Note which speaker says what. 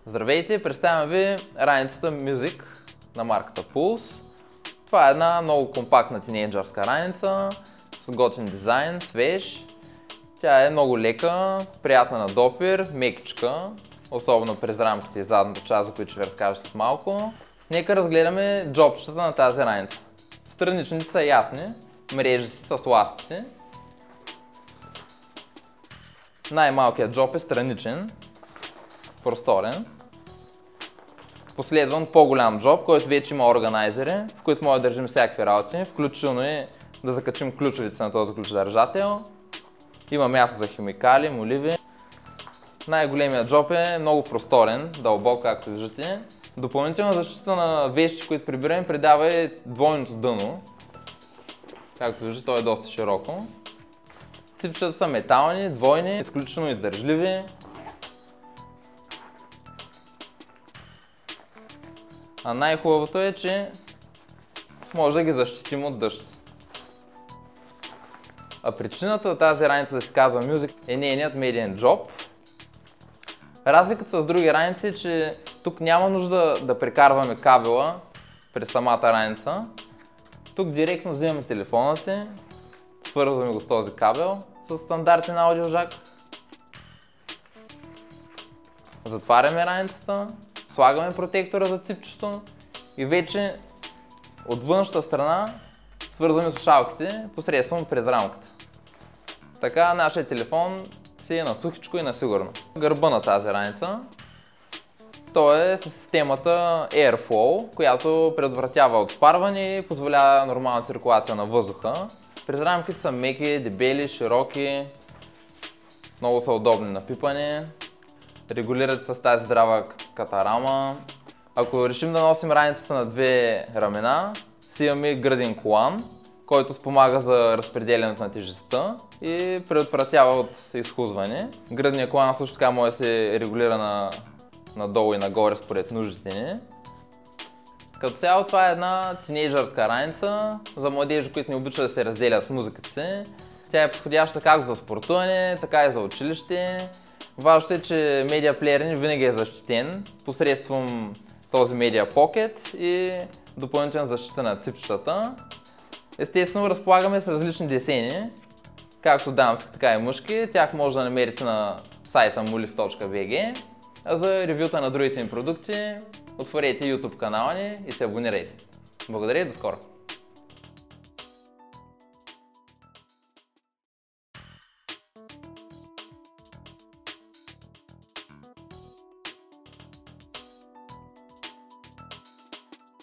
Speaker 1: Здравейте, представям ви раницата Music на марката Pulse. Това е една много компактна тинейджърска раница с готин дизайн, свеж. Тя е много лека, приятна на допир, мекичка, особено през рамките и задната част, за които ще ви разкажа след малко. Нека разгледаме джобчетата на тази раница. Страничните са ясни, мрежи си с ластици. Най-малкият джоб е страничен, просторен. Последван по-голям джоб, който вече има органайзери, в които може да държим всякакви работи, включително и да закачим ключовица на този ключодържател. Има място за химикали, моливи. Най-големият джоб е много просторен, дълбок, както виждате. Допълнителна защита на вещи, които прибираме, придава и двойното дъно. Както виждате, то е доста широко. Ципчета са метални, двойни, изключително издържливи. А най-хубавото е, че може да ги защитим от дъжд. А причината тази раница да се казва Music е нейният медиен джоб. Разликата с други раници е, че тук няма нужда да прекарваме кабела през самата раница. Тук директно взимаме телефона си, свързваме го с този кабел с стандартен аудиожак. Затваряме раницата, слагаме протектора за ципчето и вече от външната страна свързваме слушалките посредством през рамката. Така нашия телефон си е на сухичко и на сигурно. Гърба на тази раница, то е с системата Airflow, която предотвратява отспарване и позволява нормална циркулация на въздуха. През рамките са меки, дебели, широки, много са удобни на пипане. Регулират с тази здрава катарама. Ако решим да носим раницата на две ramена, си имаме гръден колан, който спомага за разпределянето на тежестта и предотвратява от изхузване. Гръдният колан също така може да се регулира надолу и нагоре според нуждите ни. Като цяло това е една тинейджърска раница за младежи, които не обичат да се разделят с музиката си. Тя е подходяща както за спортуване, така и за училище. Важното е, че медиа плеерът ни винаги е защитен посредством този Media Pocket и допълнителна защита на ципчетата. Естествено, разполагаме с различни десени, както дамски, така и мъжки. Тях може да намерите на сайта muliv.bg. А за ревюта на другите ни продукти, отворете YouTube канала ни и се абонирайте. Благодаря и до скоро!